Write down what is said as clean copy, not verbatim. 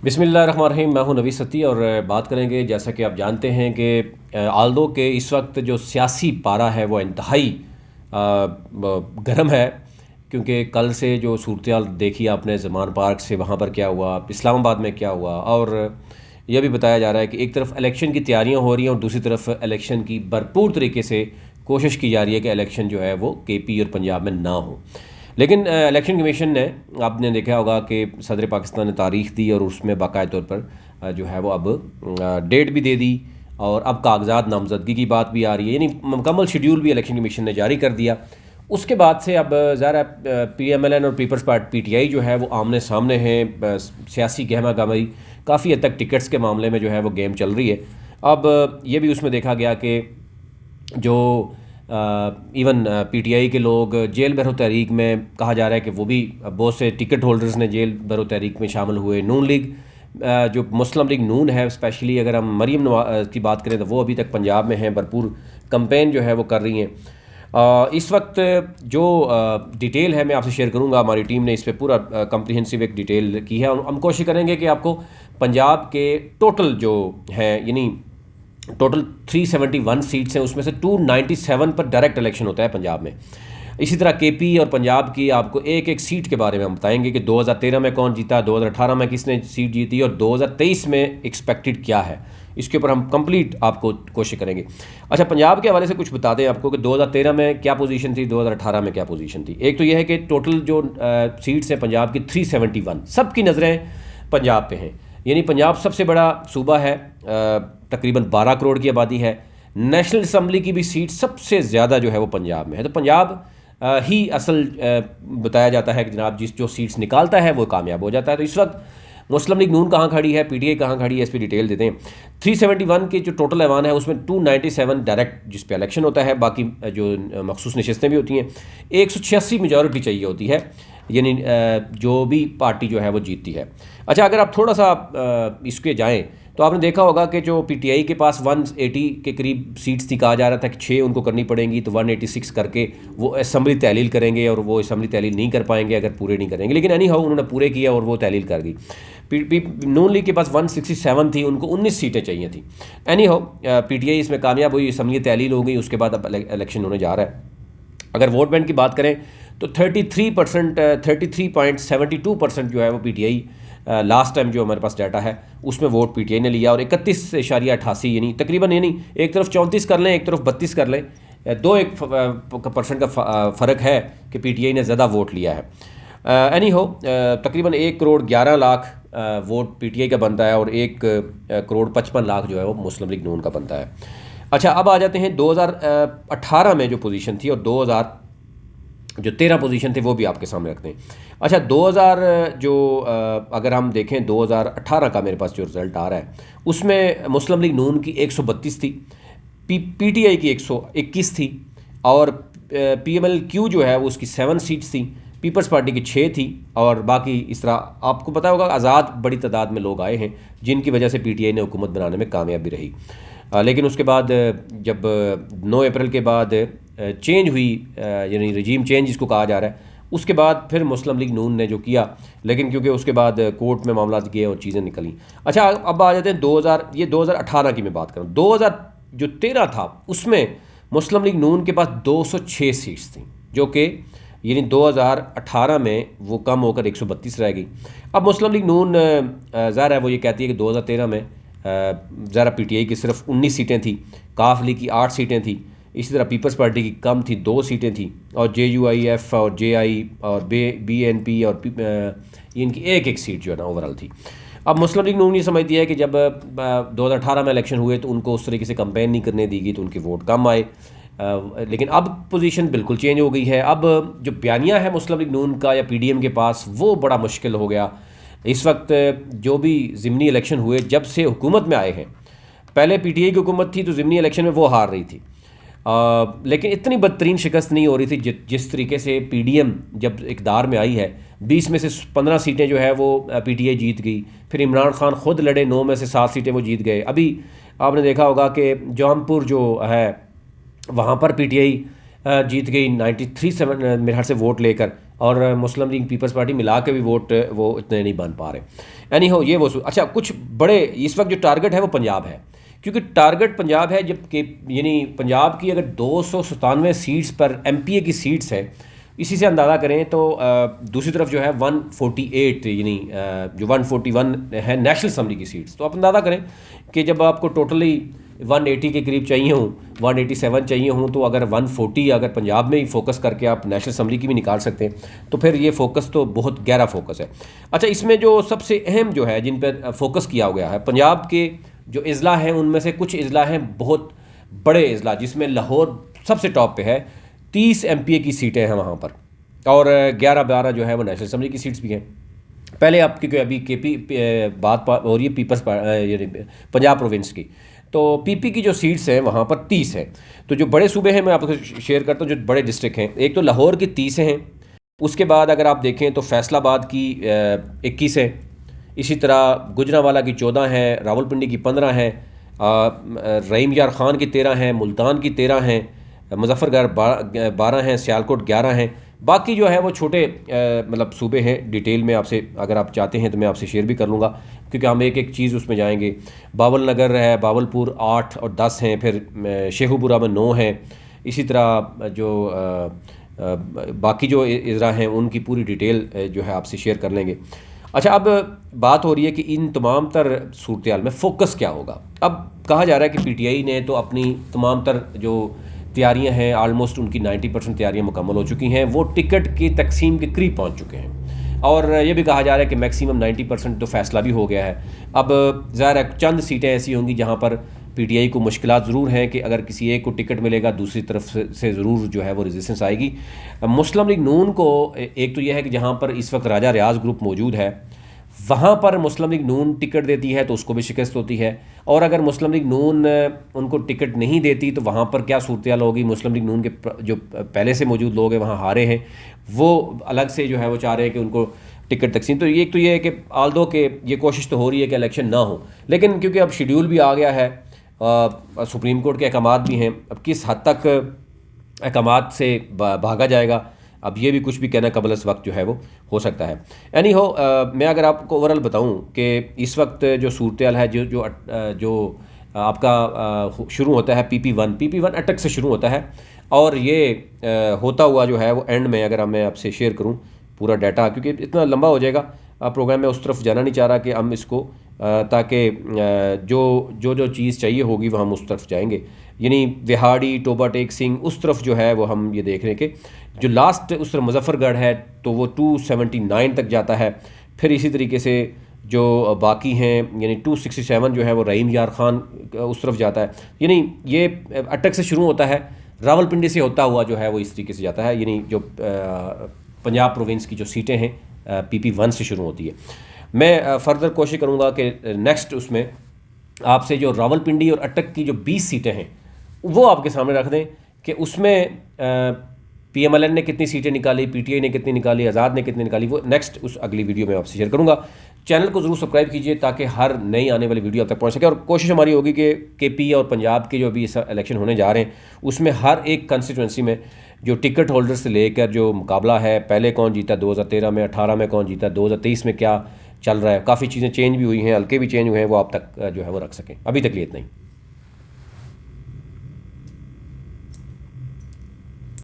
बिस्मिल्लाहिर्रहमानिर्रहीम। मैं हूं नवी सती और बात करेंगे, जैसा कि आप जानते हैं कि आल्दो के इस वक्त जो सियासी पारा है वो इंतहाई गर्म है, क्योंकि कल से जो सूरत देखी आपने ज़मान पार्क से वहाँ पर क्या हुआ, इस्लामाबाद में क्या हुआ, और यह भी बताया जा रहा है कि एक तरफ इलेक्शन की तैयारियाँ हो रही हैं और दूसरी तरफ इलेक्शन की भरपूर तरीके से कोशिश की जा रही है कि इलेक्शन जो है वो KP और पंजाब में ना हो। लेकिन इलेक्शन कमीशन ने, आपने देखा होगा कि सदर पाकिस्तान ने तारीख दी और उसमें बाकायदा तौर पर जो है वो अब डेट भी दे दी और अब कागजात नामजदगी की बात भी आ रही है, यानी मुकम्मल शेड्यूल भी इलेक्शन कमीशन ने जारी कर दिया। उसके बाद से अब ज़ाहिर PMLN और पीपल्स पार्टी PTI जो है वो आमने सामने हैं। सियासी गहमा गहमी काफ़ी हद तक टिकट्स के मामले में जो है वो गेम चल रही है। अब ये भी उसमें देखा गया कि जो इवन PTI के लोग जेल बरो तहरीक में, कहा जा रहा है कि वो भी बहुत से टिकट होल्डर्स ने जेल बरो तहरीक में शामिल हुए। नून लीग, जो मुस्लिम लीग नून है, स्पेशली अगर हम मरीम नवाज़ की बात करें तो वो अभी तक पंजाब में हैं, भरपूर कंपेन जो है वो कर रही हैं। इस वक्त जो डिटेल है मैं आपसे शेयर करूंगा। हमारी टीम ने इस पर पूरा कम्प्रिहेंसिव एक डिटेल की है और हम कोशिश करेंगे कि आपको पंजाब के टोटल जो है, यानी टोटल 371 सीट्स हैं, उसमें से 297 पर डायरेक्ट इलेक्शन होता है पंजाब में। इसी तरह KP और पंजाब की आपको एक एक सीट के बारे में हम बताएंगे कि 2013 में कौन जीता, 2018 में किसने सीट जीती और 2023 में एक्सपेक्टेड क्या है। इसके ऊपर हम कंप्लीट आपको कोशिश करेंगे। अच्छा, पंजाब के हवाले से कुछ बता दें आपको कि 2013 में क्या पोजीशन थी, 2018 में क्या पोजीशन थी। एक तो यह है कि टोटल जो सीट्स हैं पंजाब की 371, सबकी नज़रें पंजाब पे हैं, यानी पंजाब सबसे बड़ा सूबा है, तकरीबन 12 करोड़ की आबादी है। नेशनल असम्बली की भी सीट सबसे ज़्यादा जो है वो पंजाब में है। तो पंजाब ही असल बताया जाता है कि जनाब जिस जो सीट्स निकालता है वो कामयाब हो जाता है। तो इस वक्त मुस्लिम लीग नून कहाँ खड़ी है, PTI कहाँ खड़ी है, इस पर डिटेल देते हैं। 371 के जो टोटल ऐवान है उसमें 297 डायरेक्ट जिस पे इलेक्शन होता है, बाकी जो मखसूस नशस्तें भी होती हैं। 186 मेजॉरिटी चाहिए होती है, यानी जो भी पार्टी जो है वो जीतती है। अच्छा, अगर आप थोड़ा सा इसके जाएँ तो आपने देखा होगा कि जो PTI के पास 180 के करीब सीट्स थी, कहा जा रहा था कि 6 उनको करनी पड़ेंगी, तो 186 करके वो असम्बली तहलील करेंगे और वो असम्बली तहलील नहीं कर पाएंगे अगर पूरे नहीं करेंगे। लेकिन एनी हाउ उन्होंने पूरे किया और वो तहलील कर दी। नून लीग के पास 167 थी, उनको 19 सीटें चाहिए थी। एनी हाउ PTI इसमें कामयाब हुई, असम्बली तहलील हो गई, उसके बाद अब इलेक्शन होने जा रहा है। अगर वोट बैंक की बात करें तो 33.72% जो है वो PTI, लास्ट टाइम जो हमारे पास डाटा है उसमें वोट PTI ने लिया, और 31.88 यानी तकरीबन, यानी एक तरफ 34 कर लें, एक तरफ 32 कर लें, 2% का फ़र्क है कि PTI ने ज़्यादा वोट लिया है। एनी हो तकरीबन 1 करोड़ 11 लाख वोट PTI का बनता है और 1 करोड़ 55 लाख जो है वो मुस्लिम लीग नून का बनता है। अच्छा, अब आ जाते हैं 2018 में जो पोजीशन थी और 2013 पोजीशन थे, वो भी आपके सामने रखते हैं। अच्छा, 2000 जो अगर हम देखें 2018 का मेरे पास जो रिज़ल्ट आ रहा है उसमें मुस्लिम लीग नून की 132 थी, PTI की 121 थी, और PMLQ जो है वो उसकी 7 सीट्स थी, पीपल्स पार्टी की 6 थी, और बाकी इस तरह आपको पता होगा आज़ाद बड़ी तादाद में लोग आए हैं जिनकी वजह से PTI ने हुकूमत बनाने में कामयाब भी रही। लेकिन उसके बाद जब 9 अप्रैल के बाद चेंज हुई, यानी रजीम चेंज जिसको कहा जा रहा है, उसके बाद फिर मुस्लिम लीग नून ने जो किया, लेकिन क्योंकि उसके बाद कोर्ट में मामला गए और चीज़ें निकली। अच्छा, अब आ जाते हैं 2018 की मैं बात करूँ। 2013 था उसमें मुस्लिम लीग नून के पास 206 सीट्स थी, जो कि यानी 2018 में वो कम होकर 132 रह गई। अब मुस्लिम लीग नून ज़ाहिर है वो ये कहती है कि 2013 में ज़रा PTI की सिर्फ 19 सीटें थी, काफ लीग की 8 सीटें थी, इसी तरह पीपल्स पार्टी की कम थी, 2 सीटें थी, और JUIF और JI और BNP और इनकी एक सीट जो है ना ओवरऑल थी। अब मुस्लिम लीग नून ये समझती है कि जब 2018 में इलेक्शन हुए तो उनको उस तरीके से कंपेन नहीं करने दी गई तो उनके वोट कम आए। लेकिन अब पोजीशन बिल्कुल चेंज हो गई है। अब जो बयानिया है मुस्लिम लीग नून का या PDM के पास, वो बड़ा मुश्किल हो गया। इस वक्त जो भी ज़िमनी इलेक्शन हुए जब से हुकूमत में आए हैं, पहले PTI की हुकूमत थी तो ज़िमनी इलेक्शन में वो हार रही थी, लेकिन इतनी बदतरीन शिकस्त नहीं हो रही थी जिस तरीके से PDM जब इक़्तिदार में आई है। 20 में से 15 सीटें जो है वो PTI जीत गई, फिर इमरान खान ख़ुद लड़े, 9 में से 7 सीटें वो जीत गए। अभी आपने देखा होगा कि जौनपुर जो है वहाँ पर PTI जीत गई 93 मेरे ख्याल से वोट लेकर, और मुस्लिम लीग पीपल्स पार्टी मिला के भी वोट वो इतने नहीं बन पा रहे। एनी हो ये वो अच्छा, कुछ बड़े इस वक्त जो टारगेट है वो पंजाब है, क्योंकि टारगेट पंजाब है, जबकि यानी पंजाब की अगर 297 सीट्स पर एमपीए की सीट्स है, इसी से अंदाज़ा करें तो दूसरी तरफ जो है 148 यानी जो 141 है नेशनल असम्बली की सीट्स। तो आप अंदाज़ा करें कि जब आपको टोटली 180 के करीब चाहिए हूँ, 187 चाहिए हूँ, तो अगर 140 अगर पंजाब में ही फोकस करके आप नेशनल असम्बली की भी निकाल सकते हैं, तो फिर ये फोकस तो बहुत गहरा फोकस है। अच्छा, इसमें जो सबसे अहम जो है जिन पर फोकस किया गया है, पंजाब के जो अजला हैं उनमें से कुछ अजला हैं बहुत बड़े अजला, जिसमें लाहौर सबसे टॉप पे है, 30 एमपीए की सीटें हैं वहाँ पर, और 11-12 जो है वो नेशनल असम्बली की सीट्स भी हैं। पहले आप क्योंकि अभी केपी बात हो रही है पीपल्स पंजाब प्रोविंस की, तो पीपी की जो सीट्स हैं वहाँ पर 30 हैं। तो जो बड़े सूबे हैं मैं आपको शेयर करता हूँ, जो बड़े डिस्ट्रिक्ट हैं, एक तो लाहौर की 30 हैं, उसके बाद अगर आप देखें तो फैसलाबाद की 21 है, इसी तरह गुजरांवाला की 14 है, रावलपिंडी की 15 है, रहीम यार ख़ान की 13 हैं, मुल्तान की 13 हैं, मुजफ्फरगढ़ 12 हैं, सियालकोट 11 हैं। बाकी जो है वो छोटे मतलब सूबे हैं, डिटेल में आपसे अगर आप चाहते हैं तो मैं आपसे शेयर भी कर लूँगा, क्योंकि हम एक एक चीज़ उसमें जाएंगे। बावल नगर है, बावलपुर 8 और 10 हैं, फिर शेखुपुरा में 9 हैं, इसी तरह जो बाकी जो इज़रा हैं उनकी पूरी डिटेल जो है आपसे शेयर कर लेंगे। अच्छा, अब बात हो रही है कि इन तमाम तर सूरत में फ़ोकस क्या होगा। अब कहा जा रहा है कि पीटीआई ने तो अपनी तमाम तर जो तैयारियां हैं, आलमोस्ट उनकी 90% तैयारियां मुकम्मल हो चुकी हैं, वो टिकट की तकसीम के करीब पहुंच चुके हैं, और ये भी कहा जा रहा है कि मैक्सिमम 90% तो फैसला भी हो गया है। अब ज़ाहिर है चंद सीटें ऐसी होंगी जहां पर पीटीआई को मुश्किलात ज़रूर हैं कि अगर किसी एक को टिकट मिलेगा, दूसरी तरफ से ज़रूर जो है वो रेजिस्टेंस आएगी। मुस्लिम लीग नून को एक तो यह है कि जहाँ पर इस वक्त राजा रियाज ग्रुप मौजूद है, वहाँ पर मुस्लिम लीग नून टिकट देती है तो उसको भी शिकस्त होती है, और अगर मुस्लिम लीग नून उनको टिकट नहीं देती तो वहाँ पर क्या सूरत होगी। मुस्लिम लीग नून के जो पहले से मौजूद लोग हैं वहाँ हारे हैं, वो अलग से जो है वो चाह रहे हैं कि उनको टिकट तकसीम। तो एक तो ये है कि आल्दो के ये कोशिश तो हो रही है कि इलेक्शन ना हो, लेकिन क्योंकि अब शेड्यूल भी आ गया है, सुप्रीम कोर्ट के अहकामात भी हैं, अब किस हद तक अहकामात से भागा जाएगा, अब ये भी कुछ भी कहना कबल इस वक्त जो है वो हो सकता है। एनी हो मैं अगर आपको ओवरऑल बताऊं कि इस वक्त जो सूरत है, जो आपका शुरू होता है PP1 अटक से शुरू होता है, और ये होता हुआ जो है वो एंड में, अगर मैं आपसे शेयर करूं पूरा डाटा, क्योंकि इतना लंबा हो जाएगा प्रोग्राम, में उस तरफ जाना नहीं चाह रहा कि हम इसको ताकि जो चीज़ चाहिए होगी वो हम उस तरफ जाएंगे, यानी विहाड़ी, टोबा टेक सिंह, उस तरफ जो है वो हम ये देख रहे हैं कि जो लास्ट उस तरफ मुजफ्फरगढ़ है तो वो 279 तक जाता है। फिर इसी तरीके से जो बाकी हैं यानी 267 जो है वो रहीम यार ख़ान उस तरफ जाता है, यानी ये अटक से शुरू होता है, रावलपिंडी से होता हुआ जो है वो इस तरीके से जाता है, यानी जो पंजाब प्रोविंस की जो सीटें हैं PP1 से शुरू होती है। मैं फ़र्दर कोशिश करूँगा कि नेक्स्ट उसमें आपसे जो रावलपिंडी और अटक की जो 20 सीटें हैं वो आपके सामने रख दें कि उसमें PMLN ने कितनी सीटें निकाली, PTI ने कितनी निकाली, आज़ाद ने कितनी निकाली, वो नेक्स्ट उस अगली वीडियो में आपसे शेयर करूँगा। चैनल को ज़रूर सब्सक्राइब कीजिए ताकि हर नई आने वाली वीडियो आप तक पहुँच सके, और कोशिश हमारी होगी कि KP और पंजाब के जो अभी इलेक्शन होने जा रहे हैं उसमें हर एक कंस्टिट्यूंसी में जो टिकट होल्डर से लेकर जो मुकाबला है, पहले कौन जीता 2013 में, 18 में कौन जीता, 2023 में क्या चल रहा है, काफ़ी चीज़ें चेंज भी हुई हैं, हल्के भी चेंज हुए हैं, वो आप तक जो है वो रख सकें। अभी तक लिए इतना ही।